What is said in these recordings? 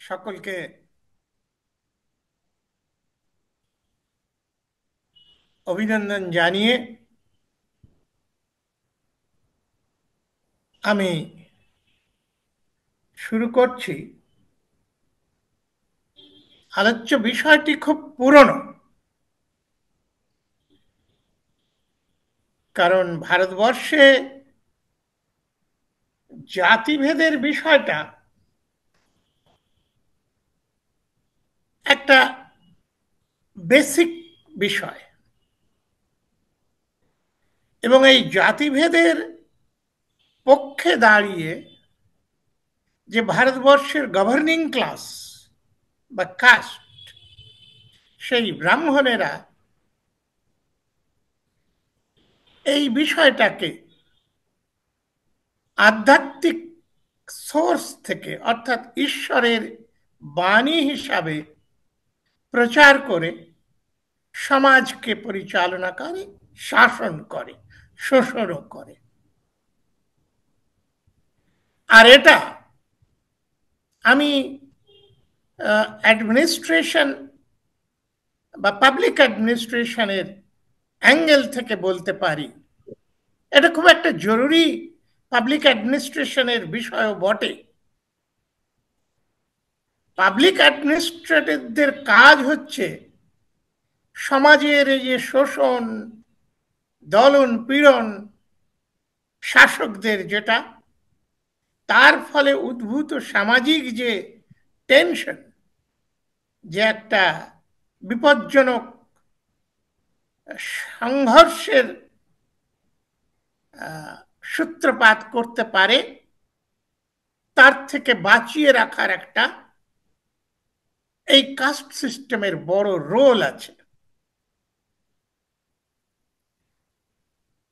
সকলকে অভিনন্দন জানিয়ে আমি শুরু করছি। আলোচ্য বিষয়টি খুব পুরনো, কারণ ভারতবর্ষে জাতিভেদের বিষয়টা একটা বেসিক বিষয়, এবং এই জাতিভেদের পক্ষে দাঁড়িয়ে যে ভারতবর্ষের গভর্নিং ক্লাস বা কাস্ট, সেই ব্রাহ্মণেরা এই বিষয়টাকে আধ্যাত্মিক সোর্স থেকে, অর্থাৎ ঈশ্বরের বাণী হিসাবে প্রচার করে সমাজকে পরিচালনা করে, শাসন করে, শোষণও করে। আর এটা আমি অ্যাডমিনিস্ট্রেশন বা পাবলিক অ্যাডমিনিস্ট্রেশনের অ্যাঙ্গেল থেকে বলতে পারি, এটা খুব একটা জরুরি পাবলিক অ্যাডমিনিস্ট্রেশনের বিষয়ও বটে। পাবলিক অ্যাডমিনিস্ট্রেটরদের কাজ হচ্ছে সমাজের এই যে শোষণ, দলন পীড়ন, শাসকদের যেটা, তার ফলে উদ্ভূত সামাজিক যে টেনশন, যে একটা বিপজ্জনক সংঘর্ষের সূত্রপাত করতে পারে, তার থেকে বাঁচিয়ে রাখার একটা এই কাস্ট সিস্টেমের বড় রোল আছে।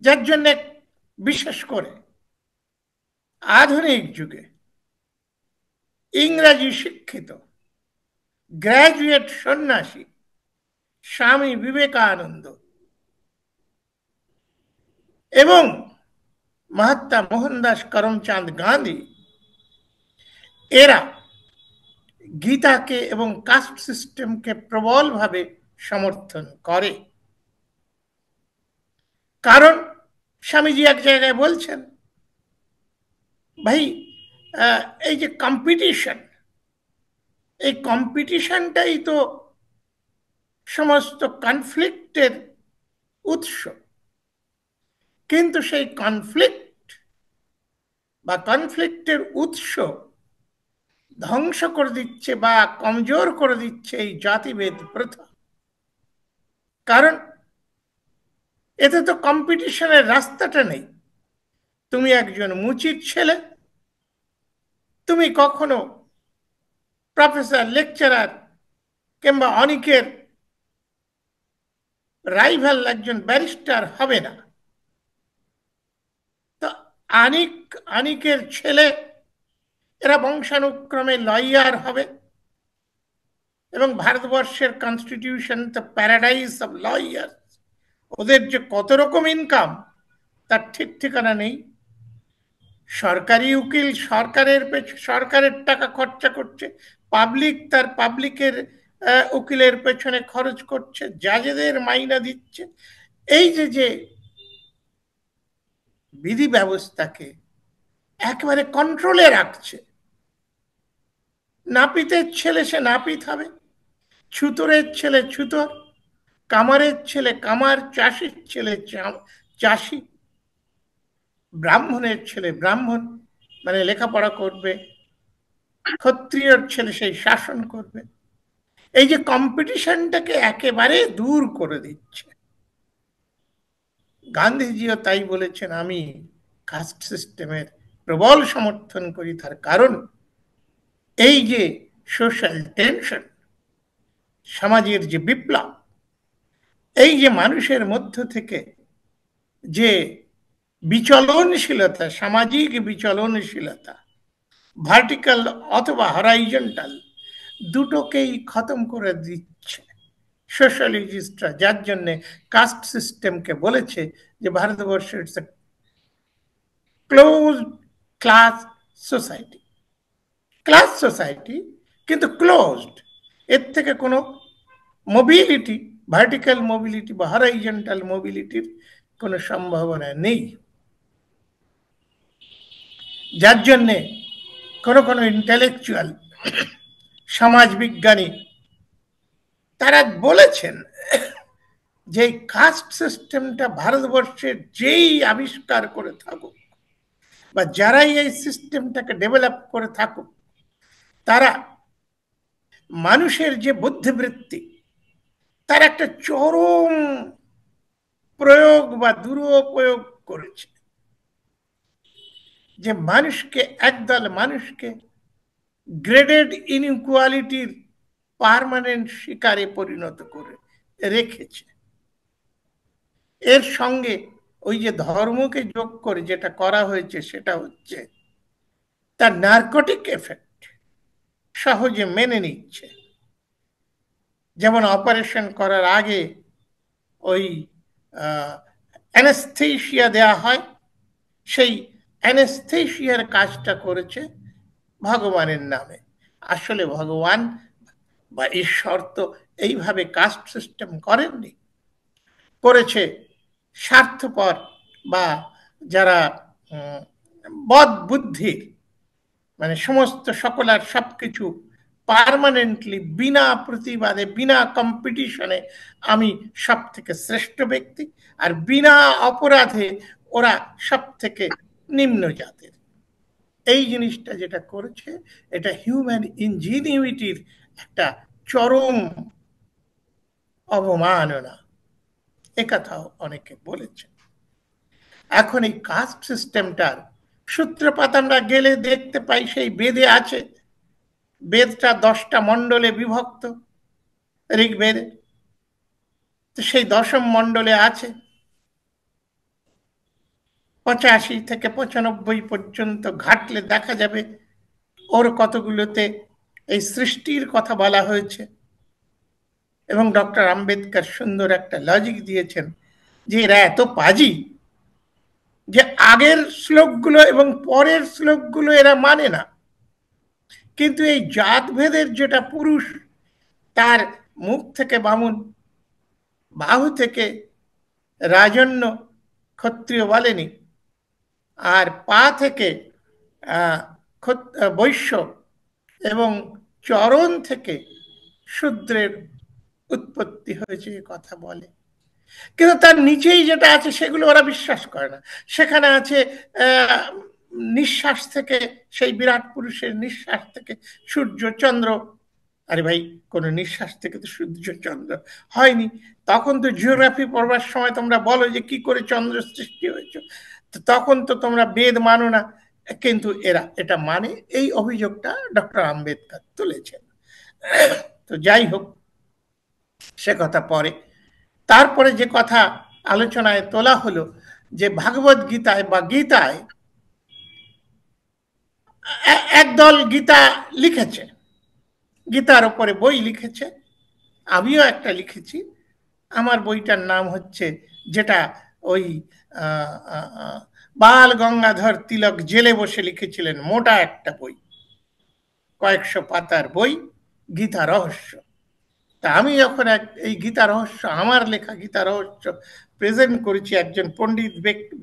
যার জন্য বিশেষ করে আধুনিক যুগে ইংরাজি শিক্ষিত গ্র্যাজুয়েট সন্ন্যাসী স্বামী বিবেকানন্দ এবং মহাত্মা মোহনদাস করমচাঁদ গান্ধী, এরা গীতাকে এবং কাস্ট সিস্টেমকে প্রবলভাবে সমর্থন করে। কারণ স্বামীজি এক জায়গায় বলছেন, ভাই এই যে কম্পিটিশন, এই কম্পিটিশনটাই তো সমস্ত কনফ্লিক্টের উৎস। কিন্তু সেই কনফ্লিক্ট বা কনফ্লিক্টের উৎস ধ্বংস করে দিচ্ছে বা কমজোর করে দিচ্ছে এই জাতিভেদ প্রথা। কারণ এতে তো কম্পিটিশনের রাস্তাটা নেই। তুমি একজন মুচির ছেলে, তুমি কখনো প্রফেসর, লেকচারার কিংবা অনেকের রাইভাল একজন ব্যারিস্টার হবে না। তো আনিকের ছেলে এরা বংশানুক্রমে লয়ার হবে, এবং ভারতবর্ষের কনস্টিটিউশন তো প্যারাডাইস অফ লয়ার। ওদের যে কত রকম ইনকাম তার ঠিক ঠিকানা নেই। সরকারি উকিল সরকারের টাকা খরচা করছে, পাবলিক তার পাবলিকের উকিলের পেছনে খরচ করছে, জাজেদের মাইনা দিচ্ছে। এই যে যে বিধি ব্যবস্থাকে একেবারে কন্ট্রোলে রাখছে। নাপিতের ছেলে সে নাপিত হবে, ছুতরের ছেলে ছুতর, কামারের ছেলে কামার, চাষির ছেলে চাষি, ব্রাহ্মণের ছেলে ব্রাহ্মণ, মানে লেখাপড়া করবে, ক্ষত্রিয়র ছেলে সেই শাসন করবে। এই যে কম্পিটিশনটাকে একেবারে দূর করে দিচ্ছে। গান্ধীজিও তাই বলেছেন, আমি কাস্ট সিস্টেমের প্রবল সমর্থন করি। তার কারণ এই যে সোশ্যাল টেনশন, সমাজের যে বিপ্লব, এই যে মানুষের মধ্য থেকে যে বিচলনশীলতা, সামাজিক বিচলনশীলতা, ভার্টিক্যাল অথবা হরাইজন্টাল, দুটোকেই খতম করে দিচ্ছে সোশ্যালিস্টরা। যার জন্য কাস্ট সিস্টেমকে বলেছে যে ভারতবর্ষের close class society. Class society কিন্তু ক্লোজড। এর থেকে কোনো মোবিলিটি, ভার্টিক্যাল মোবিলিটি বা হরাইজন্টাল মোবিলিটির কোনো সম্ভাবনা নেই। যার জন্যে কোনো কোনো ইন্টেলেকচুয়াল, সমাজবিজ্ঞানী তারা বলেছেন যে কাস্ট সিস্টেমটা ভারতবর্ষের যেই আবিষ্কার করে থাকুক বা যারাই এই সিস্টেমটাকে ডেভেলপ করে থাকুক, তারা মানুষের যে বুদ্ধিবৃত্তি তার একটা চরম প্রয়োগ বা দুরুপয়োগ করেছে, যে মানুষকে, একদল মানুষকে গ্রেডেড ইনইকুয়ালিটির পার্মানেন্ট শিকারে পরিণত করে রেখেছে। এর সঙ্গে ওই যে ধর্মকে যোগ করে যেটা করা হয়েছে সেটা হচ্ছে তার নার্কোটিক এফেক্ট সহজে মেনে নিচ্ছে। যেমন অপারেশন করার আগে ওই অ্যানেস্থেশিয়া দেয়া হয়, সেই অ্যানেস্থেশিয়ার কাজটা করেছে ভগবানের নামে। আসলে ভগবান বা ঈশ্বর তো এইভাবে কাস্ট সিস্টেম করেননি, করেছে স্বার্থপর বা যারা বদ বুদ্ধির, মানে সমস্ত সকলার সবকিছু পার্মানেন্টলি বিনা প্রতিবাদে বিনা কম্পিটিশনে আমি সব থেকে শ্রেষ্ঠ ব্যক্তি, আর বিনা অপরাধে ওরা সব থেকে নিম্ন জাতের। এই জিনিসটা যেটা করেছে এটা হিউম্যান ইনজিনিউইটির একটা চরম অবমাননা, একথাও অনেকে বলেছে। এখন এই কাস্ট সিস্টেমটার সূত্রপাত আমরা গেলে দেখতে পাই সেই বেদে আছে। বেদটা 10টা মণ্ডলে বিভক্ত, ঋগ্বেদ। তো সেই 10ম মণ্ডলে আছে 85 থেকে 95 পর্যন্ত ঘাটলে দেখা যাবে ওর কতগুলোতে এই সৃষ্টির কথা বলা হয়েছে। এবং ডক্টর আম্বেদকর সুন্দর একটা লজিক দিয়েছেন যে এরা এত পাজি যে আগের শ্লোকগুলো এবং পরের শ্লোকগুলো এরা মানে না, কিন্তু এই জাতভেদের যেটা পুরুষ, তার মুখ থেকে বামুন, বাহু থেকে রাজন্য ক্ষত্রিয় বলেনি, আর পা থেকে বৈশ্য এবং চরণ থেকে শূদ্রের উৎপত্তি হয়েছে কথা বলে। কিন্তু তার নিচেই যেটা আছে সেগুলো ওরা বিশ্বাস করে না। সেখানে আছে নিঃশ্বাস থেকে, সেই বিরাট পুরুষের নিঃশ্বাস থেকে সূর্য চন্দ্র। আরে ভাই, কোনো নিঃশ্বাস থেকে তো সূর্য চন্দ্র হয়নি। তখন তো জিওগ্রাফি পড়বার সময় তোমরা বলো যে কি করে চন্দ্র সৃষ্টি হয়েছে, তো তখন তো তোমরা বেদ মানো না। কিন্তু এরা এটা মানে, এই অভিযোগটা ডক্টর আম্বেদকর তুলেছেন। তো যাই হোক, সে কথা পরে। তারপরে যে কথা আলোচনায় তোলা হলো যে ভাগবত গীতায় বা গীতায় একদল গীতা লিখেছে, গীতার উপরে বই লিখেছে, আমিও একটা লিখেছি। আমার বইটার নাম হচ্ছে, যেটা ওই বাল গঙ্গাধর তিলক জেলে বসে লিখেছিলেন, মোটা একটা বই, কয়েকশো পাতার বই, গীতা রহস্য। তা আমি যখন এই গীতা রহস্য, আমার লেখা গীতা রহস্য প্রেজেন্ট করেছি, একজন পণ্ডিত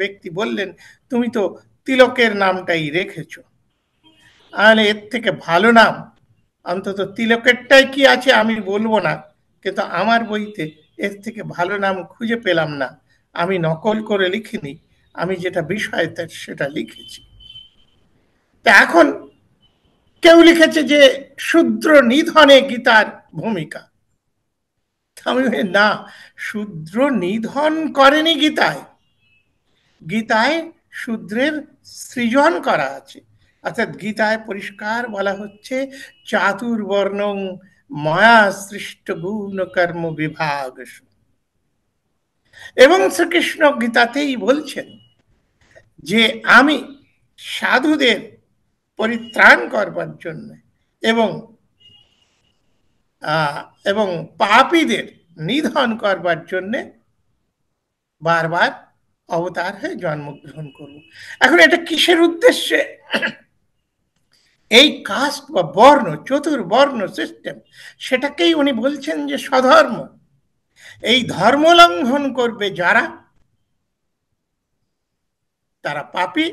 ব্যক্তি বললেন, তুমি তো তিলকের নামটাই রেখেছ, তাহলে এর থেকে ভালো নাম অন্তত তিলকেরটাই কি আছে আমি বলবো না, কিন্তু আমার বইতে এর থেকে ভালো নাম খুঁজে পেলাম না। আমি নকল করে লিখিনি, আমি যেটা বিষয় সেটা লিখেছি। তা এখন কেউ লিখেছে যে শূদ্র নিধনে গীতার ভূমিকা। আমি না, শূদ্র নিধন করেনি গীতায়, গীতায় শূদ্রের সৃজন করা আছে। অর্থাৎ গীতায় পরিষ্কার বলা হচ্ছে চাতুর্বর্ণং মায়া সৃষ্ট গুণ কর্ম বিভাগ। এবং শ্রীকৃষ্ণ গীতাতেই বলছেন যে আমি সাধুদের পরিত্রাণ করবার জন্য এবং এবং পাপীদের নিধন করবার জন্য বারবার অবতার হয়ে জন্মগ্রহণ করব। এখন এটা কিসের উদ্দেশ্যে? এই কাস্ট বা বর্ণ, চতুর্বর্ণ সিস্টেম, সেটাকেই উনি বলছেন যে স্বধর্ম। এই ধর্ম লঙ্ঘন করবে যারা, তারা পাপী,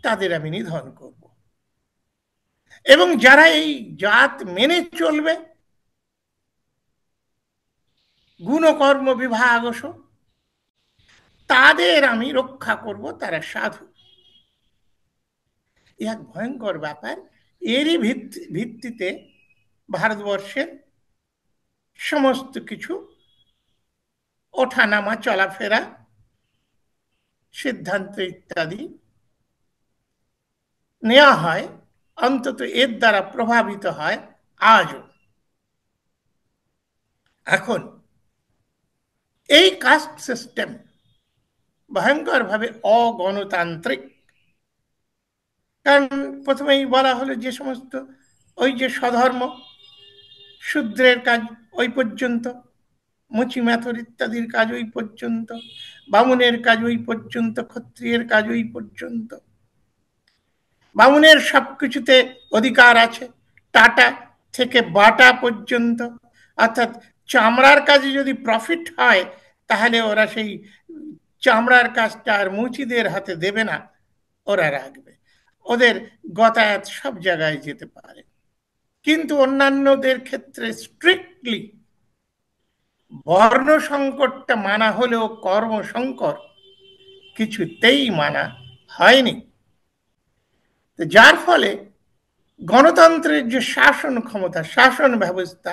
তাদের আমি নিধন করব। এবং যারা এই জাত মেনে চলবে, গুণকর্ম বিভাগস, তাদের আমি রক্ষা করব, তারা সাধু। এক ভয়ঙ্কর ব্যাপার। এরই ভিত্তিতে ভারতবর্ষের সমস্ত কিছু ওঠানামা, চলাফেরা, সিদ্ধান্ত ইত্যাদি নেওয়া হয়, অন্তত এর দ্বারা প্রভাবিত হয় আজও। এখন এই কাস্ট সিস্টেম ভয়ঙ্করভাবে অগণতান্ত্রিক। কারণ প্রথমেই বলা হলো যে সমস্ত ওই যে স্বধর্ম, শূদ্রের কাজ ওই পর্যন্ত, মুচি মেথর ইত্যাদির কাজ ওই পর্যন্ত, বামুনের কাজ ওই পর্যন্ত, ক্ষত্রিয়ের কাজ ওই পর্যন্ত। বামুনের সবকিছুতে অধিকার আছে, টাটা থেকে বাটা পর্যন্ত। অর্থাৎ চামড়ার কাজে যদি প্রফিট হয়, তাহলে ওরা সেই চামড়ার কাজটা আর মুচিদের হাতে দেবে না, ওরা রাখবে। ওদের গতায়াত সব জায়গায় যেতে পারে। কিন্তু অন্যান্যদের ক্ষেত্রে স্ট্রিক্টলি বর্ণ সংকটটা মানা হলেও কর্ম সংকট কিছুতেই মানা হয়নি। যার ফলে গণতন্ত্রের যে শাসন ক্ষমতা, শাসন ব্যবস্থা,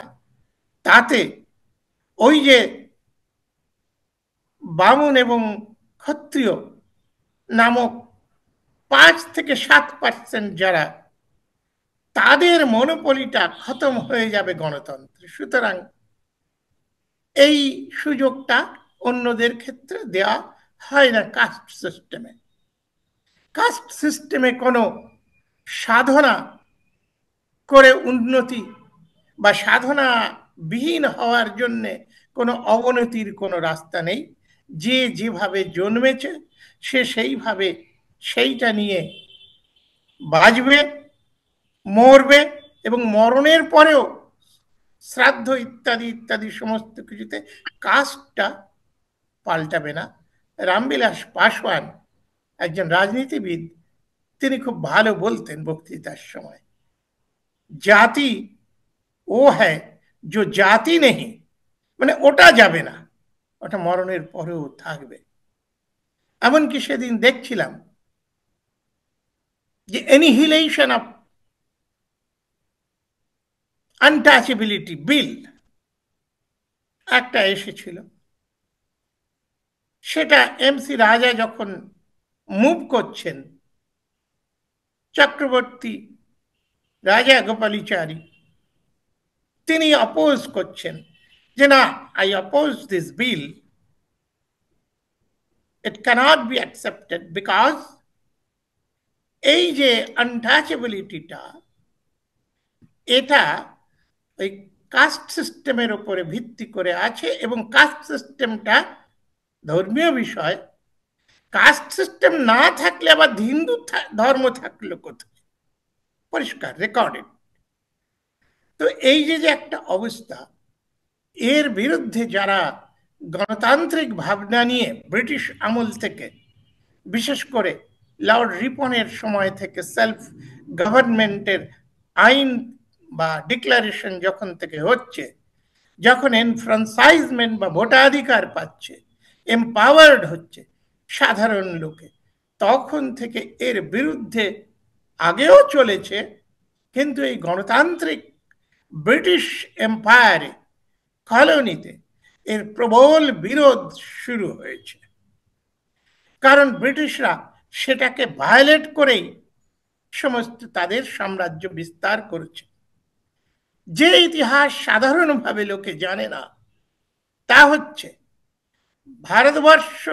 তাতে ওই যে বামুন এবং ক্ষত্রিয় নামক 5 থেকে 7% যারা, তাদের মনোপলিটা খতম হয়ে যাবে গণতন্ত্রে। সুতরাং এই সুযোগটা অন্যদের ক্ষেত্রে দেওয়া হয় না কাস্ট সিস্টেমে। কাস্ট সিস্টেমে কোনো সাধনা করে উন্নতি বা সাধনা বিহীন হওয়ার জন্য কোনো অবনতির কোনো রাস্তা নেই। যে যেভাবে জন্মেছে সে সেইভাবে সেইটা নিয়ে বাঁচবে, মরবে, এবং মরণের পরেও শ্রাদ্ধ ইত্যাদি ইত্যাদি সমস্ত কিছুতে কাস্টটা পাল্টাবে না। রামবিলাস পাসওয়ান, একজন রাজনীতিবিদ, তিনি খুব ভালো বলতেন বক্তৃতার সময়, জাতি ও হ্যায় जो জাতি নেই, মানে ওটা যাবে না, ওটা মরণের পরেও থাকবে। এমনকি সেদিন দেখছিলাম যে এনিহিলেশন অফ আনটাচেবিলিটি বিল একটা এসেছিল। সেটা এমসি রাজা যখন মুভ করছেন, চক্রবর্তী রাজা গোপালাচারী তিনি অপোজ করছেন যে না, I oppose this bill, it cannot be accepted, because এই যে আনটাচেবিলিটিটা, এটা ওই কাস্ট সিস্টেমের উপরে ভিত্তি করে আছে। এবং কাস্ট সিস্টেমটা ধর্মীয় বিষয়। কাস্ট সিস্টেম না থাকলে আবার হিন্দু ধর্ম থাকলো কোথায়? পরিষ্কার রেকর্ডেড। তো এই যে যে একটা অবস্থা, এর বিরুদ্ধে যারা গণতান্ত্রিক ভাবনা নিয়ে ব্রিটিশ আমল থেকে, বিশেষ করে লর্ড রিপনের সময় থেকে, সেলফ গভর্নমেন্টের আইন বা ডিক্লারেশন যখন থেকে হচ্ছে, যখন এনফ্রাঞ্চাইজমেন্ট বা ভোটাধিকার পাচ্ছে, এম্পাওয়ার্ড হচ্ছে সাধারণ লোকে, তখন থেকে এর বিরুদ্ধে আগেও চলেছে। কিন্তু এই গণতান্ত্রিক ব্রিটিশ এম্পায়ারে, কলোনিতে এর প্রবল বিরোধ শুরু হয়েছে। কারণ ব্রিটিশরা সেটাকে ভায়োলেট করেই সমস্ত তাদের সাম্রাজ্য বিস্তার করেছে। যে ইতিহাস সাধারণভাবে লোকে জানে না, তা হচ্ছে ভারতবর্ষ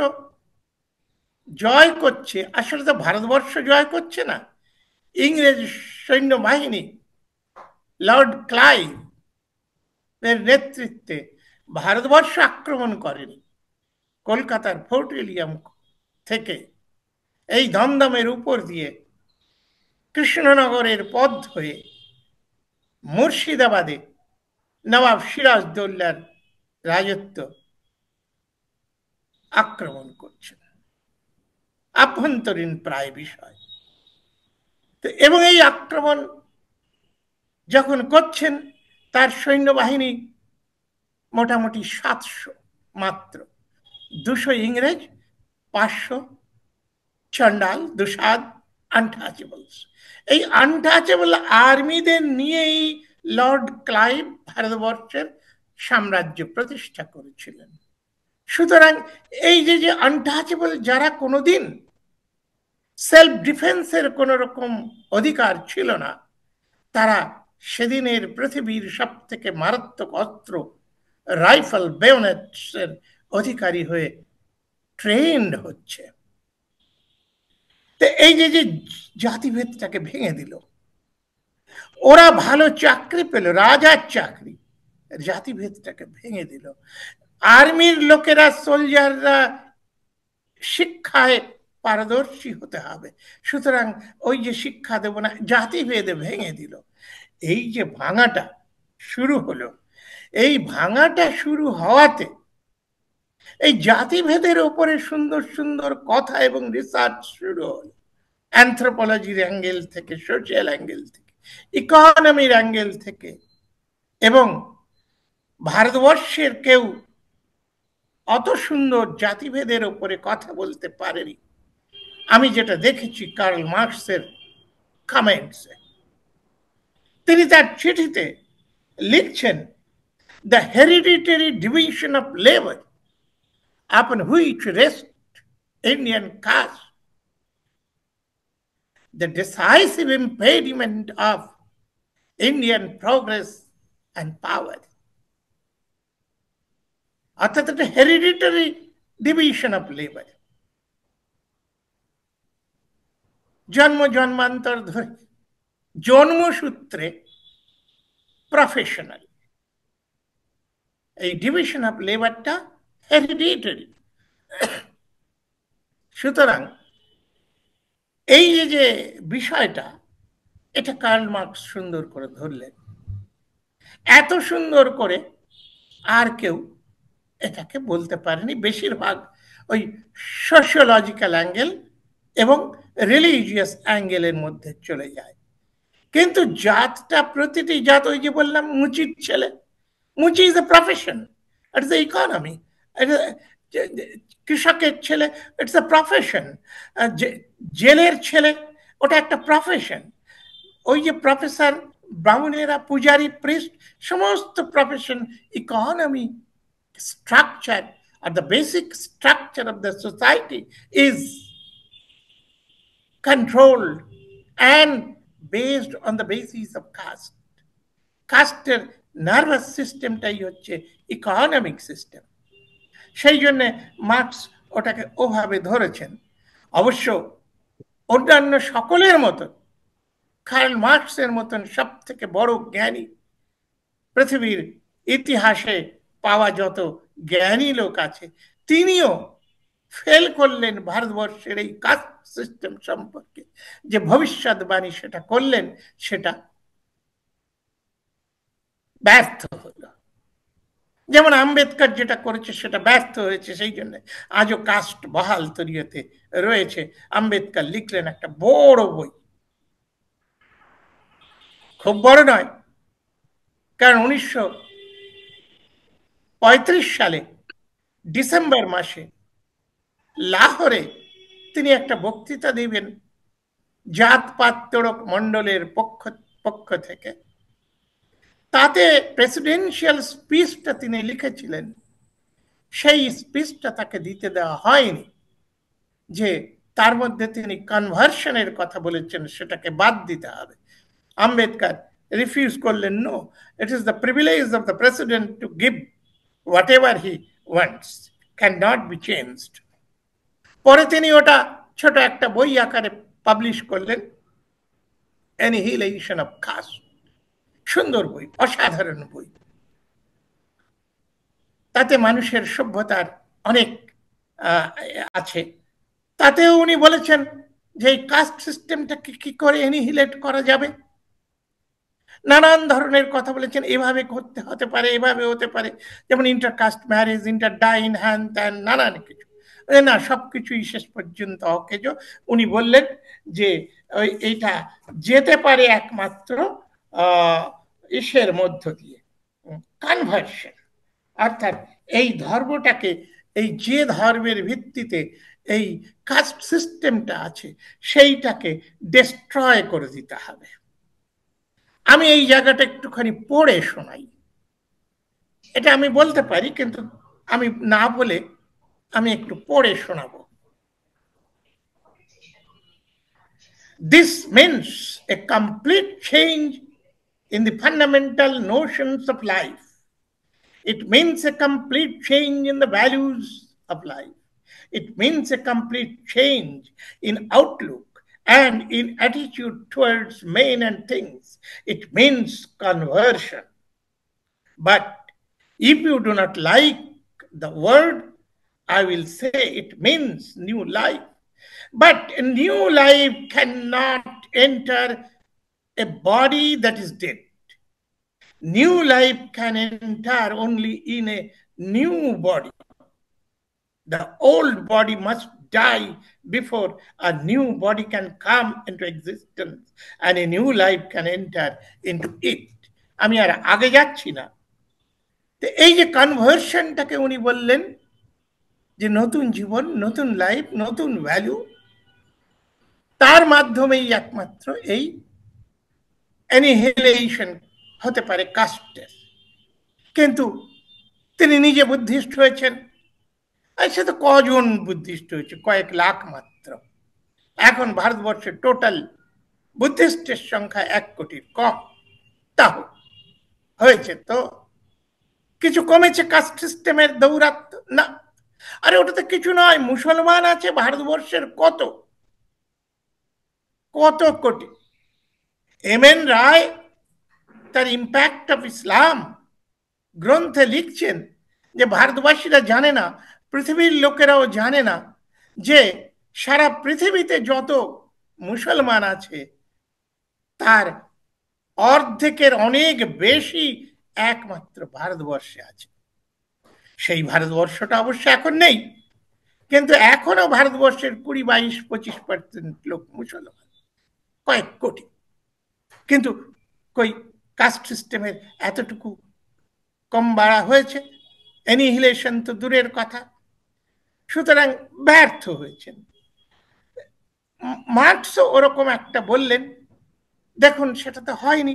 জয় করছে, আসলে তো ভারতবর্ষ জয় করছে না, ইংরেজ সৈন্যবাহিনী লর্ড ক্লাইভ এর নেতৃত্বে ভারতবর্ষ আক্রমণ করেনি। কলকাতার ফোর্ট উইলিয়াম থেকে এই দমদমের উপর দিয়ে কৃষ্ণনগরের পথ হয়ে মুর্শিদাবাদে নবাব সিরাজদৌল্লার রাজত্ব আক্রমণ করছেন, আভ্যন্তরীণ প্রায় বিষয়। এবং এই আক্রমণ যখন করছেন, তার সৈন্যবাহিনী মোটামুটি 700 মাত্র, 200 ইংরেজ, 500 চন্ডাল, দুসাদ, আনটাচেবলস। এই আনটাচেবল আর্মিদের নিয়েই লর্ড ক্লাইভ ভারতবর্ষের সাম্রাজ্য প্রতিষ্ঠা করেছিলেন। সুতরাং এই যে আনটাচেবল, যারা কোনোদিন সেলফ ডিফেন্সের কোন রকম অধিকার ছিল না, তারা সেদিনের পৃথিবীর সব থেকে মারাত্মক অস্ত্র রাইফেল বেয়োনেটসের অধিকারী হয়ে ট্রেন্ড হচ্ছে। তো এই যে জাতিভেদটাকে ভেঙে দিল, ওরা ভালো চাকরি পেল, রাজার চাকরি, জাতিভেদটাকে ভেঙে দিল। আর্মির লোকেরা, সোলজাররা শিক্ষায় পারদর্শী হতে হবে, সুতরাং ওই যে শিক্ষা দেব না, জাতিভেদে ভেঙে দিল। এই যে ভাঙাটা শুরু হলো, এই ভাঙাটা শুরু হওয়াতে এই জাতিভেদের ওপরে সুন্দর সুন্দর কথা এবং রিসার্চ শুরু হলো, অ্যানথ্রোপোলজির অ্যাঙ্গেল থেকে, সোশ্যাল অ্যাঙ্গেল থেকে, ইকোনমির অ্যাঙ্গেল থেকে। এবং ভারতবর্ষের কেউ অত সুন্দর জাতিভেদের ওপরে কথা বলতে পারেনি, আমি যেটা দেখেছি কার্ল মার্কসের কমেন্টসে। তিনি তার চিঠিতে লিখছেন, the hereditary division of labour upon which rest Indian caste, the decisive impediment of Indian progress and power. অর্থাৎ একটা হেরিডিটারি ডিভিশন অফ লেবার, জন্ম জন্মান্তর ধরে, জন্মসূত্রে প্রফেশনাল, এই ডিভিশন অফ লেবারটা হেরিডিটারি। সুতরাং এই যে বিষয়টা, এটা কার্ল মার্কস সুন্দর করে ধরলেন। এত সুন্দর করে আর কেউ এটাকে বলতে পারেনি। বেশিরভাগ ওই সোশিওলজিক্যাল অ্যাঙ্গেল এবং রিলিজিয়াস অ্যাঙ্গেলের মধ্যে চলে যায়। কিন্তু জাতটা, প্রতিটি জাত, ওই যে বললাম মুচির ছেলে, মুচি is a profession, it's a economy. কৃষকের ছেলে, ইটস এ প্রফেশন। জেলের ছেলে, ওটা একটা প্রফেশন। ওই যে প্রফেসর, ব্রাহ্মণেরা, পূজারী, প্রিস্ট, সমস্ত profession. Economy structure, or the basic structure of the society, is controlled and based on the basis of caste. কাস্টের নার্ভাস সিস্টেমটাই হচ্ছে ইকোনমিক সিস্টেম। সেই জন্যে মার্কস ওটাকে ওভাবে ধরেছেন। অবশ্য অন্যান্য সকলের মতন কার্ল মার্কসের মতন সব থেকে বড় জ্ঞানী পৃথিবীর ইতিহাসে পাওয়া যত জ্ঞানী লোক আছে, তিনিও ফেল করলেন ভারতবর্ষের এই কাস্ট সিস্টেম সম্পর্কে। যে ভবিষ্যৎবাণী সেটা করলেন, সেটা ব্যর্থ হলো। যেমন আম্বেদকর যেটা করেছে সেটা ব্যর্থ হয়েছে, সেই জন্য আজও কাস্ট বহাল তরিয়তে রয়েছে। আম্বেদকর লিখলেন একটা বড় বই, খুব বড় নয়, কারণ 1935 সালে ডিসেম্বর মাসে লাহোরে তিনি একটা বক্তৃতা দিবেন জাতপাত তোড়ক মণ্ডলের পক্ষ থেকে। তাতে প্রেসিডেন্সিয়াল স্পিচটা তিনি লিখেছিলেন, সেই স্পিচটা তাকে দিতে দেওয়া হয়নি। যে তার মধ্যে তিনি কনভার্সনের কথা বলেছেন, সেটাকে বাদ দিতে হবে। আম্বেদকর রিফিউজ করলেন, no, it is the privilege of the president to give whatever he wants, can not be changed. পরে তিনি ওটা ছোট একটা বই আকারে পাবলিশ করলেন, অ্যানিহিলেশন অফ কাস্ট। সুন্দর বই, অসাধারণ বই। তাতে মানুষের সভ্যতার অনেক আছে। তাতেও উনি বলেছেন যে এই কাস্ট সিস্টেমটাকে কি করে এনিহিলেট করা যাবে। নানান ধরনের কথা বলেছেন, এভাবে করতে হতে পারে, এভাবে হতে পারে, যেমন ইন্টারকাস্ট ম্যারেজ, ইন্টারডাইন, হ্যান ত্যান নানান কিছু। না, সবকিছুই শেষ পর্যন্ত অকেজ। উনি বললেন যে এইটা যেতে পারে একমাত্র ইসের মধ্য দিয়ে, কনভার্সন, অর্থাৎ এই ধর্মটাকে, এই যে ধর্মের ভিত্তিতে এই কাস্ট সিস্টেমটা আছে সেইটাকে ডিস্ট্রয় করে দিতে হবে। আমি এই জায়গাটা একটুখানি পড়ে শোনাই। এটা আমি বলতে পারি, কিন্তু আমি না বলে আমি একটু পড়ে শোনাবো। This means a complete change in the fundamental notions of life. It means a complete change in the values of life. It means a complete change in outlook and in attitude towards men and things. It means conversion. But if you do not like the word, I will say it means new life. But a new life cannot enter a body that is dead. New life can enter only in a new body. The old body must die before a new body can come into existence, and a new life can enter into it. আমি আর আগে যাচ্ছি না। তো এই যে কনভার্সনটাকে উনি বললেন যে নতুন জীবন, নতুন লাইফ, নতুন ভ্যালু, তার মাধ্যমেই একমাত্র এই অ্যানিহিলেশন হতে পারে কাস্টের। কিন্তু তিনি নিজে বুদ্ধিস্ট হয়েছেন, আর সে তো কজন বুদ্ধিস্ট হয়েছে, কয়েক লাখ মাত্র। এখন ভারতবর্ষের টোটাল বুদ্ধিস্টের সংখ্যা 1 কোটির কম। তাও হয়েছে তো কিছু কমেছে কাস্ট সিস্টেমের দৌরাত্ম্য? না। আরে ওটা তো কিছু নয়, মুসলমান আছে ভারতবর্ষের কত কত কোটি। এম এন রায় তার ইম্প্যাক্ট অফ ইসলাম গ্রন্থে লিখছেন যে ভারতবাসীরা জানে না, পৃথিবীর লোকেরাও জানে না যে সারা পৃথিবীতে যত মুসলমান আছে তার অর্ধেকের অনেক বেশি একমাত্র ভারতবর্ষে আছে। সেই ভারতবর্ষটা অবশ্য এখন নেই, কিন্তু এখনো ভারতবর্ষের 20-22-25% লোক মুসলমান, কয়েক কোটি। কিন্তু কই কাস্ট সিস্টেমের এতটুকু কম বাড়া হয়েছে? অ্যানিহিলেশন তো দূরের কথা। সুতরাং ব্যর্থ হয়েছেন। মার্কসও ওরকম একটা বললেন, দেখুন সেটা তো হয়নি।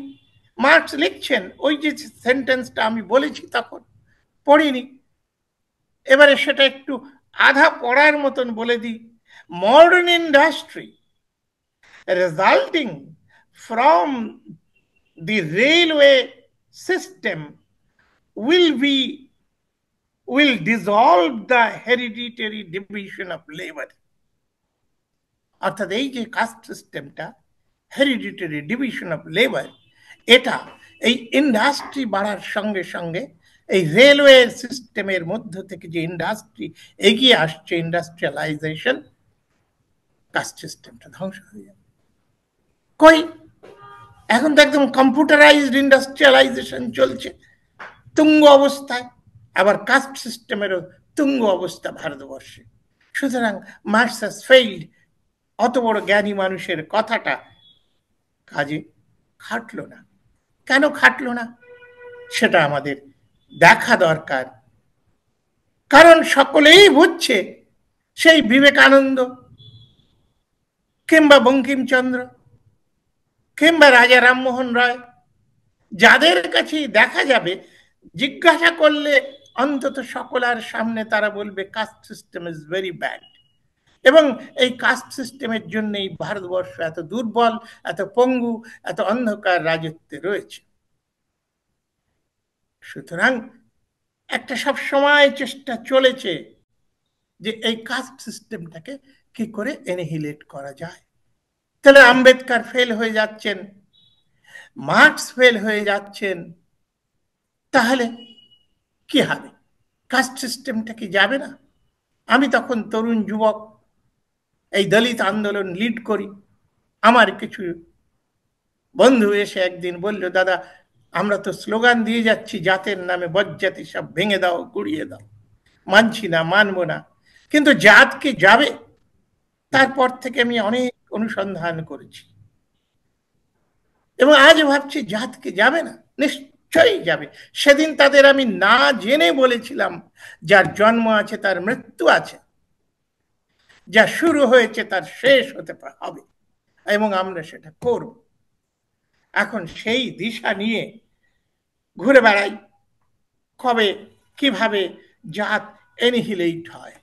মার্কস লিখছেন, ওই যে সেন্টেন্সটা আমি বলেছি তখন পড়িনি, এবারে সেটা একটু আধা পড়ার মতন বলে দিই। Modern industry resulting from the railway system will dissolve the hereditary division of labor. অর্থাৎ এই যে কাস্ট সিস্টেমটা, হেরিডিটারি ডিভিশন অফ লেবার, এটা এই ইন্ডাস্ট্রি বাড়ার সঙ্গে সঙ্গে এই রেলওয়ে সিস্টেমের মধ্য থেকে যে ইন্ডাস্ট্রি এগিয়ে আসছে, ইন্ডাস্ট্রিয়ালাইজেশন, কাস্ট সিস্টেমটা ধ্বংস হয়ে যাবে। কই এখন তো একদম কম্পিউটারাইজড ইন্ডাস্ট্রিয়ালাইজেশন চলছে তুঙ্গ অবস্থায়, আবার কাস্ট সিস্টেমেরও তুঙ্গ অবস্থা ভারতবর্ষে। সুতরাং মার্কস হ্যাজ ফেইল্ড। অত বড় জ্ঞানী মানুষের কথাটা কাজে খাটলো না। কেন খাটলো না সেটা আমাদের দেখা দরকার। কারণ সকলেই বুঝছে সেই বিবেকানন্দ কিংবা বঙ্কিমচন্দ্র কিংবা রাজা রামমোহন রায়, যাদের কাছে দেখা যাবে জিজ্ঞাসা করলে অন্তত সকলের সামনে তারা বলবে caste system is very bad, এবং এই কাস্ট সিস্টেমের জন্যই ভারতবর্ষ এত দুর্বল, এত পঙ্গু, এত অন্ধকার রাজত্বে রয়েছে। সুতরাং একটা সব সময় চেষ্টা চলেছে যে এই কাস্ট সিস্টেমটাকে কি করে এনিহিলেট করা যায়। তাহলে আম্বেদকর ফেল হয়ে যাচ্ছেন, মার্কস ফেল হয়ে যাচ্ছেন, তাহলে কি হবে? কাস্ট সিস্টেমটা কি যাবে না? আমি তখন তরুণ যুবক, এই দলিত আন্দোলন লিড করি। আমার কিছু বন্ধু এসে একদিন বলল, দাদা আমরা তো স্লোগান দিয়ে যাচ্ছি জাতের নামে বজ্জাতি সব ভেঙে দাও, গুড়িয়ে দাও, মানছি না, মানবো না, কিন্তু জাত কি যাবে? তারপর থেকে আমি অনেক অনুসন্ধান করেছি এবং আজ ভাবছি জাত কি যাবে না? নিশ্চয়ই যাবে। সেদিন তাদের আমি না জেনে বলেছিলাম, যার জন্ম আছে তার মৃত্যু আছে, যা শুরু হয়েছে তার শেষ হতে হবে, এবং আমরা সেটা করব। এখন সেই দিশা নিয়ে ঘুরে বেড়াই, কবে কিভাবে জাত এনিহিলেট হয়।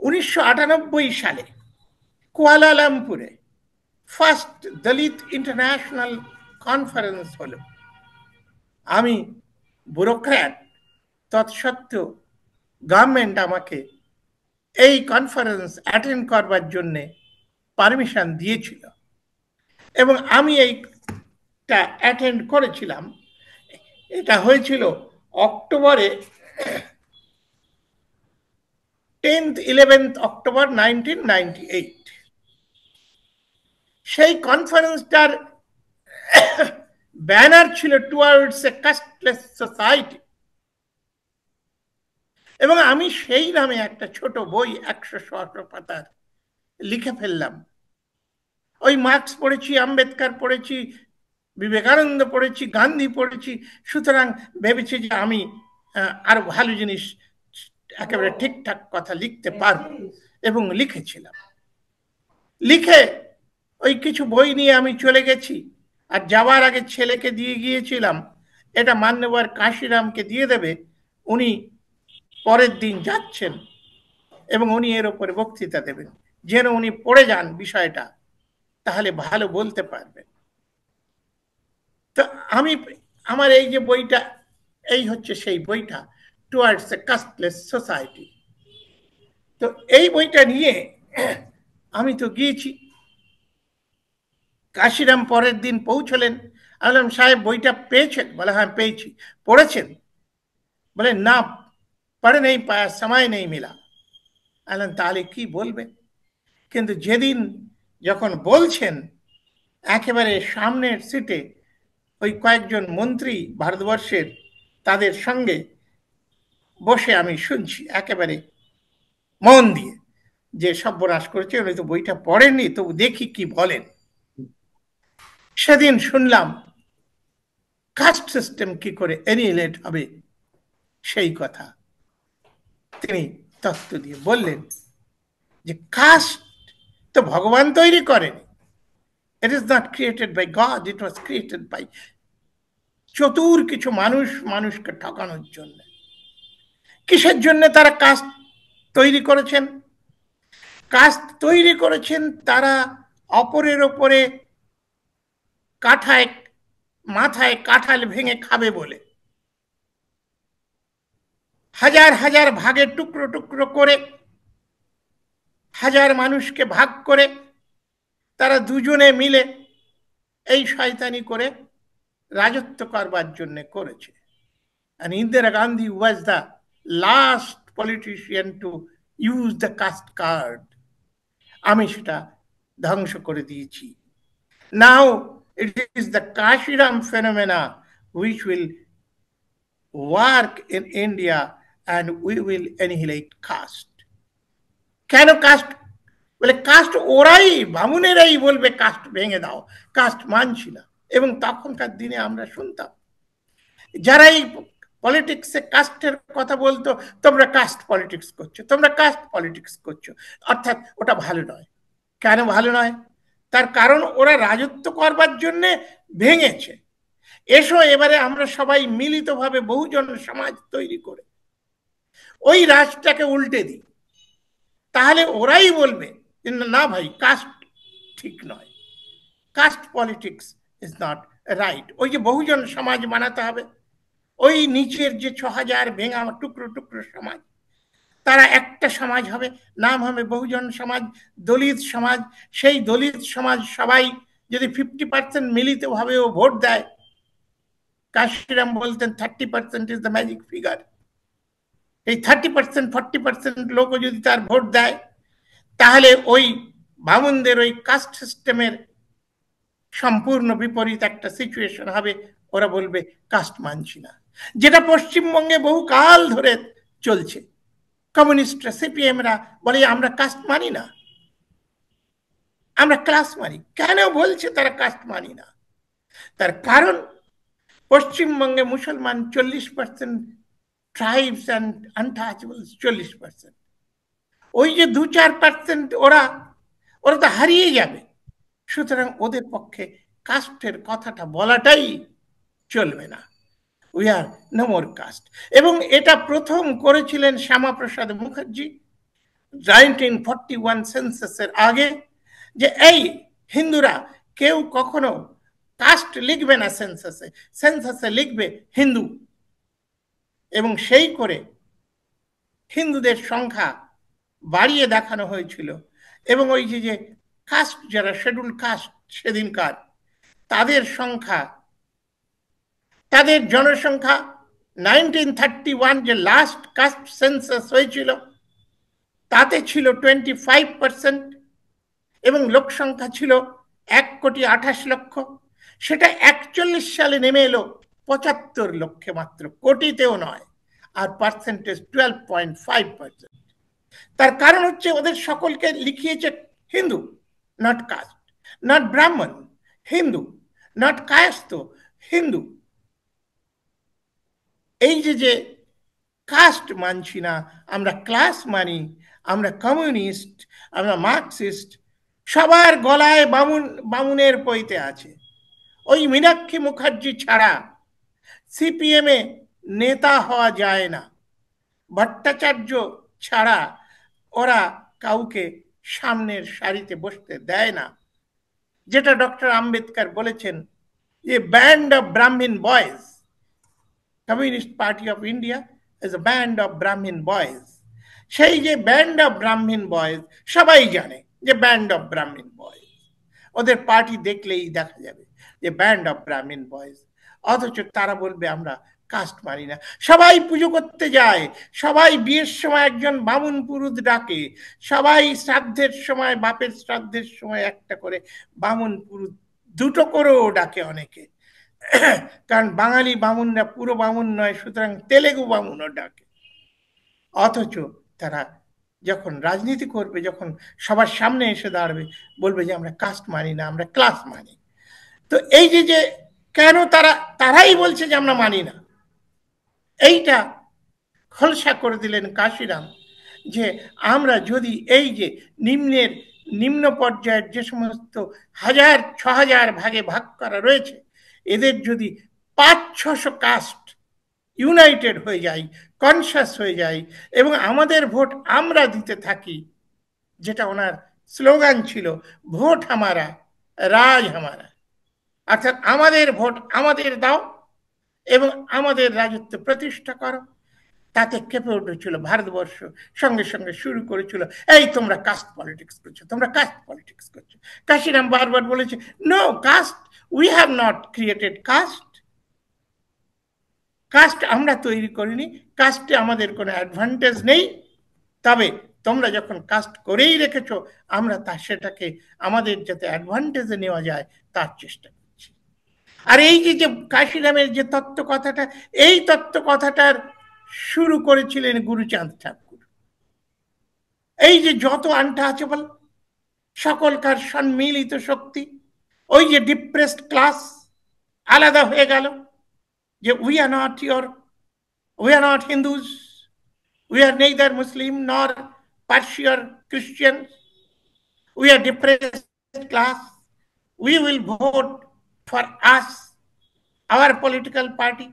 1998 সালে কুয়ালালামপুরে ফার্স্ট দলিত ইন্টারন্যাশনাল কনফারেন্স হলো। আমি ব্যুরোক্র্যাট, তৎসত্ত্বেও গভর্নমেন্ট আমাকে এই কনফারেন্স অ্যাটেন্ড করবার জন্য পারমিশন দিয়েছিল এবং আমি এইটা অ্যাটেন্ড করেছিলাম। এটা হয়েছিল অক্টোবরে, 10th-11th অক্টোবর 1998। সেই কনফারেন্সটার ব্যানার ছিল টুয়ার্ডস এ কাস্টলেস সোসাইটি, এবং আমি সেই নামে একটা ছোট বই 100 পাতার লিখে ফেললাম। ওই মার্কস পড়েছি, আম্বেদকর পড়েছি, বিবেকানন্দ পড়েছি, গান্ধী পড়েছি, সুতরাং ভেবেছি যে আমি আরো ভালো জিনিস, একেবারে ঠিকঠাক কথা লিখতে পারবো, এবং লিখেছিলাম। লিখে ওই কিছু বই নিয়ে আমি চলে গেছি, আর যাওয়ার আগে ছেলেকে দিয়ে গিয়েছিলাম, এটা মান্যবর কাশিরামকে দিয়ে দেবে, উনি পরের দিন যাচ্ছেন এবং উনি এর উপরে বক্তৃতা দেবেন, যেন উনি পড়ে যান বিষয়টা, তাহলে ভালো বলতে পারবেন। তো আমি, আমার এই যে বইটা, এই হচ্ছে সেই বইটা, টুয়ার্ডস এ কাস্টলেস সোসাইটি। তো এই বইটা নিয়ে আমি তো গিয়েছি। কাশিরাম পরের দিন পৌঁছলেন। আমি বললাম, সাহেব বইটা পেয়েছেন? বলে, হ্যাঁ পেয়েছি। পড়েছেন? বলে, না পড়ে নেই পায়া, সময় নেই মিলা। বললাম, তাহলে কি বলবেন? কিন্তু যেদিন যখন বলছেন, একেবারে সামনের সিটে ওই কয়েকজন মন্ত্রী ভারতবর্ষের, তাদের সঙ্গে বসে আমি শুনছি একেবারে মন দিয়ে, যে সর্বনাশ করেছে, উনি তো বইটা পড়েননি, তো দেখি কি বলেন। সেদিন শুনলাম কাস্ট সিস্টেম কি করে এনিহিলেট হবে সেই কথা। তিনি তত্ত্ব দিয়ে বললেন যে কাস্ট তো ভগবান তৈরি করেন, it is not created by God, it was created by চতুর কিছু মানুষ, মানুষকে ঠকানোর জন্য। কিসের জন্য তারা কাস্ট তৈরি করেছেন? কাস্ট তৈরি করেছেন তারা অপরের ওপরে কাঠায়, মাথায় কাঁঠাল ভেঙে খাবে বলে। হাজার হাজার ভাগে টুকরো টুকরো করে, হাজার মানুষকে ভাগ করে, তারা দুজনে মিলে এই শয়তানি করে রাজত্ব করবার জন্য করেছে। And Indira Gandhi was the last politician to use the caste card. আমি সেটা ধ্বংস করে দিয়েছি। Now it is the Kashiram phenomena which will work in India and we will annihilate caste. কেন কাস্ট? বলে কাস্ট ওরাই, বামুনেরাই বলবে কাস্ট ভেঙে দাও, কাস্ট মানছি না। এবং তখনকার দিনে আমরা শুনতাম যারা এই পলিটিক্সে কাস্টের কথা বলতো, তোমরা কাস্ট পলিটিক্স করছো, তোমরা কাস্ট পলিটিক্স করছো, অর্থাৎ ওটা ভালো নয়। কেন ভালো নয়? তার কারণ ওরা রাজত্ব করবার জন্য ভেঙেছে। এসো এবারে আমরা সবাই মিলিতভাবে বহুজন সমাজ তৈরি করে ওই রাজটাকে উল্টে দিই, তাহলে ওরাই বলবে না ভাই কাস্ট ঠিক নয়, caste politics is not right. ওই যে বহুজন সমাজ বানাতে হবে, ওই নিচের যে 6000 ভেঙা টুকরো টুকরো সমাজ, তারা একটা সমাজ হবে, নাম হবে বহুজন সমাজ, দলিত সমাজ। সেই দলিত সমাজ সবাই যদি 50% মিলিতভাবেও ভোট দেয়, কাশিরাম বলতেন 30% ইজ দ্য ম্যাজিক ফিগার, এই 30% 40% লোকও যদি তার ভোট দেয়, তাহলে ওই বামুনদের ওই কাস্ট সিস্টেমের সম্পূর্ণ বিপরীত একটা সিচুয়েশন হবে, ওরা বলবে কাস্ট মানছি না, যেটা পশ্চিমবঙ্গে বহু কাল ধরে চলছে। কমিউনিস্টরা, সিপিএমরা বলে আমরা কাস্ট মানি না, আমরা ক্লাস মানি। কেন বলছে তারা কাস্ট মানি না? তার কারণ পশ্চিমবঙ্গে মুসলমান 40%, ট্রাইবস অ্যান্ড আনটাচেবলস 40%। ওই যে 2-4% ওরা ওরা তো হারিয়ে যাবে। সুতরাং ওদের পক্ষে কাস্টের কথাটা বলাটাই চলবে না। We are no more caste. এবং এটা প্রথম করেছিলেন শ্যামাপ্রসাদ মুখার্জি 1941 সেন্সাসের আগে, যে এই হিন্দুরা কেউ কখনো কাস্ট লিখবে না সেন্সাসে, সেন্সাসে লিখবে হিন্দু। এবং সেই করে হিন্দুদের সংখ্যা বাড়িয়ে দেখানো হয়েছিল। এবং ওই যে কাস্ট, যারা শেডিউল কাস্ট সেদিনকার, তাদের সংখ্যা, তাদের জনসংখ্যা 1931 যে লাস্ট কাস্ট সেন্সাস হয়েছিল তাতে ছিল 25%, এবং লোক সংখ্যা ছিল 1,28,00,000। সেটা 41 সালে নেমে এলো 75 লক্ষে মাত্র, কোটিতেও নয়, আর পার্সেন্টেজ 12.5%। তার কারণ হচ্ছে ওদের সকলকে লিখিয়েছে হিন্দু, নট কাস্ট, নট ব্রাহ্মণ, হিন্দু, নট কায়স্থ, হিন্দু। এই যে কাস্ট মানছি না, আমরা ক্লাস মানি, আমরা কমিউনিস্ট, আমরা মার্কসিস্ট, সবার গলায় বামুনের পৈতে আছে। ওই মীনাক্ষী মুখার্জি ছাড়া সিপিএম এ নেতা হওয়া যায় না, ভট্টাচার্য ছাড়া ওরা কাউকে সামনের সারিতে বসতে দেয় না। যেটা ডক্টর আম্বেদকর বলেছেন যে ব্যান্ড অফ ব্রাহ্মণ boys, communist party of India is a band of Brahmin boys। সেই যে ব্যান্ড অফ ব্রাহ্মণ বয়েজ, সবাই জানে যে ব্যান্ড অফ ব্রাহ্মণ বয়েজ, ওদের পার্টি দেখলেই দেখা যাবে যে ব্যান্ড অফ ব্রাহ্মণ বয়েজ। অথচ তারা বলবে আমরা কাস্ট মানি না। সবাই পুজো করতে যায়, সবাই বিয়ের সময় একজন বামুন পুরুত ডাকে, সবাই শ্রাদ্ধের সময়, বাপের শ্রাদ্ধের সময় একটা করে বামুন পুরুত, দুটো করেও ডাকে অনেকে, কারণ বাঙালি বামুনরা পুরো বামুন নয়, সুতরাং তেলেগু বামুনও ডাকে। অথচ তারা যখন রাজনীতি করবে, যখন সবার সামনে এসে দাঁড়াবে, বলবে যে আমরা কাস্ট মানি না, আমরা ক্লাস মানি। তো এই যে কেন তারাই বলছে যে আমরা মানি না, এইটা খোলসা করে দিলেন কাশিরাম। যে আমরা যদি এই যে নিম্ন পর্যায়ের যে সমস্ত 1,000-6,000 ভাগে ভাগ করা রয়েছে, এদের যদি 500-600 কাস্ট ইউনাইটেড হয়ে যায়, কনসাস হয়ে যায়, এবং আমাদের ভোট আমরা দিতে থাকি, যেটা ওনার স্লোগান ছিল, ভোট হামারা রাজ হামারা, অর্থাৎ আমাদের ভোট আমাদের দাও এবং আমাদের রাজত্ব প্রতিষ্ঠা করো, তাতে কেঁপে উঠেছিল ভারতবর্ষ। সঙ্গে সঙ্গে শুরু করেছিল, এই তোমরা কাস্ট পলিটিক্স করছো, তোমরা কাস্ট পলিটিক্স করছো। কাশিরাম বারবার বলেছে, no caste, we have not created caste, caste আমরা তৈরি করিনি, কাস্টে আমাদের কোনো অ্যাডভান্টেজ নেই। তবে তোমরা যখন কাস্ট করেই রেখেছো, আমরা সেটাকে আমাদের যাতে অ্যাডভান্টেজে নেওয়া যায় তার চেষ্টা করছি। আর এই যে কাশিরামের যে তত্ত্ব কথাটা, এই তত্ত্ব কথাটার শুরু করেছিলেন গুরুচাঁদ ঠাকুর। এই যে যত আনটাচেবল, সকলকার সম্মিলিত শক্তি, ওই যে ডিপ্রেসড ক্লাস আলাদা হয়ে গেল, যে we are not Hindus, we are neither Muslim nor Parsi or Christian, we are depressed class, we will vote for us, our political party।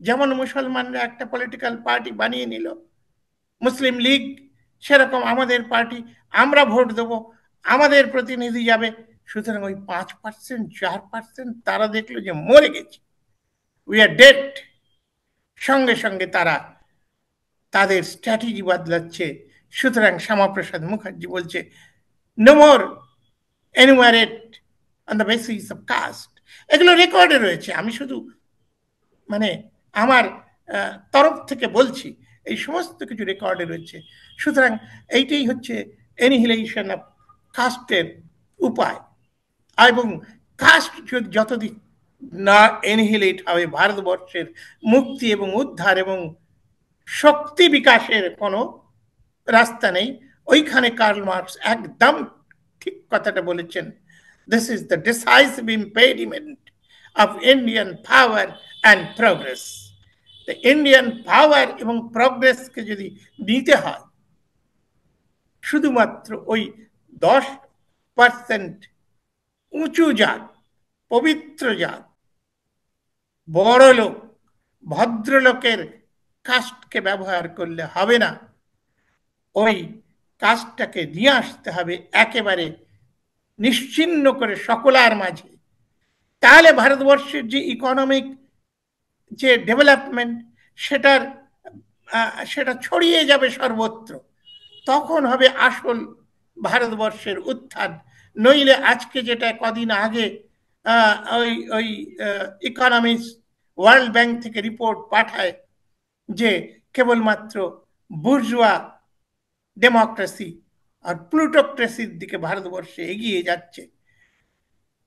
যেমন মুসলমানরা একটা পলিটিক্যাল পার্টি বানিয়ে নিল মুসলিম লীগ, সেরকম আমাদের পার্টি, আমরা ভোট দেবো, আমাদের প্রতিনিধি যাবে। সুতরাং ওই 5%, 4% তারা দেখলো যে মরে গেছে, উই আর ডেড, সঙ্গে সঙ্গে তারা তাদের স্ট্র্যাটেজি বদলাচ্ছে। সুতরাং শ্যামাপ্রসাদ মুখার্জি বলছে, no more enumerate on the basis of caste. এগুলো রেকর্ডে রয়েছে, আমি শুধু মানে আমার তরফ থেকে বলছি, এই সমস্ত কিছু রেকর্ডে রয়েছে। সুতরাং এইটাই হচ্ছে এনিহিলেশন অফ কাস্টের উপায়, এবং কাস্ট যতদিন না এনিহিলেট হবে ভারতবর্ষের মুক্তি এবং উদ্ধার এবং শক্তি বিকাশের কোনো রাস্তা নেই। ওইখানে কার্ল মার্কস একদম ঠিক কথাটা বলেছেন, this is the decisive impediment of Indian power and progress. Indian power এবং প্রগ্রেসকে যদি নিতে হয়, শুধুমাত্র ওই 10% উঁচু জাত, পবিত্র জাত, বড় লোক, ভদ্রলোকের কাস্টকে ব্যবহার করলে হবে না। ওই কাজটাকে নিয়ে আসতে হবে একেবারে নিশ্চিহ্ন করে সকলার মাঝে। তাহলে ভারতবর্ষের যে ইকোনমিক যে ডেভেলপমেন্ট সেটা ছড়িয়ে যাবে সর্বত্র। তখন হবে আসল ভারতবর্ষের উত্থান। নইলে আজকে যেটা কদিন আগে ওই ওই ইকোনমিক্স ওয়ার্ল্ড ব্যাংক থেকে রিপোর্ট পাঠায় যে কেবলমাত্র বুর্জোয়া ডেমোক্রেসি আর প্লুটোক্রেসির দিকে ভারতবর্ষে এগিয়ে যাচ্ছে।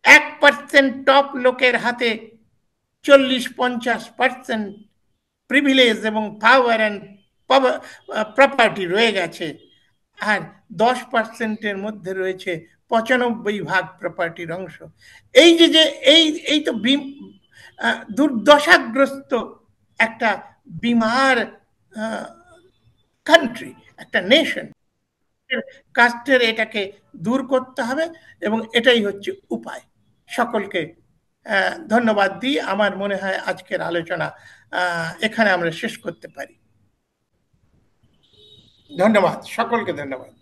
1% টপ লোকের হাতে 40-50% প্রিভিলেজ এবং পাওয়ার অ্যান্ড প্রপার্টি রয়ে গেছে, আর 10%-এর মধ্যে রয়েছে 95% প্রপার্টির অংশ। এই যে এই তো দুর্দশাগ্রস্ত একটা বিমার কান্ট্রি, একটা নেশন। কাস্টের এটাকে দূর করতে হবে এবং এটাই হচ্ছে উপায়। সকলকে ধন্যবাদ দিই। আমার মনে হয় আজকের আলোচনা এখানে আমরা শেষ করতে পারি। ধন্যবাদ, সকলকে ধন্যবাদ।